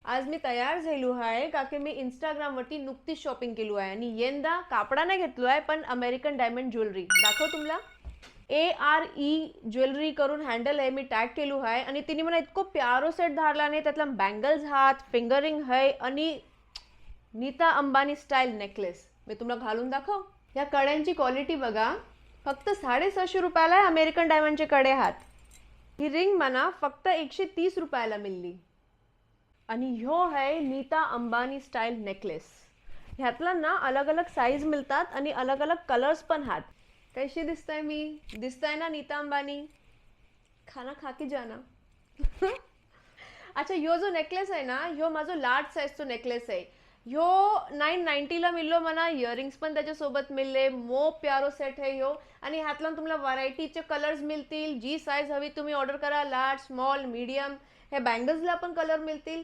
आज मी तयार झालो आहे का की मी इंस्टाग्रामवरती नुकतीच शॉपिंग केलो आहे आणि यंदा कापडा नाही घेतलो आहे पण अमेरिकन डायमंड ज्वेलरी दाखव तुम्हाला. ARE ज्वेलरी करून हँडल आहे, मी टॅग केलो आहे आणि तिने मला इतको प्यारो सेट धारला नाही. त्यातला बँगल्स हात फिंगरिंग आहे आणि नीता अंबानी स्टाईल नेकलेस मी तुम्हाला घालून दाखव. या कड्यांची क्वालिटी बघा, फक्त 650 रुपयाला आहे अमेरिकन डायमंडचे कडे हात. ही रिंग मला फक्त 130 रुपयाला मिळली आणि ह्यो आहे नीता अंबानी स्टाईल नेकलेस. ह्यातला ना अलग अलग साईज मिळतात आणि अलग अलग कलर्स पण आहेत. कैशी दिसताय मी? दिसताय ना नीता अंबानी? खाना खा की जाना. अच्छा, ह्यो जो नेकलेस आहे ना, ह्यो माझो लार्ज साईजचो नेकलेस आहे. ह्यो 990ला मिळलो मला. इयरिंग्स पण त्याच्यासोबत मिळले. मो प्यारो सेट आहे ह्यो आणि ह्यातला तुम्हाला व्हरायटीचे कलर्स मिळतील. जी साईज हवी तुम्ही ऑर्डर करा, लार्ज स्मॉल मीडियम. हे बँगल्सला पण कलर मिळतील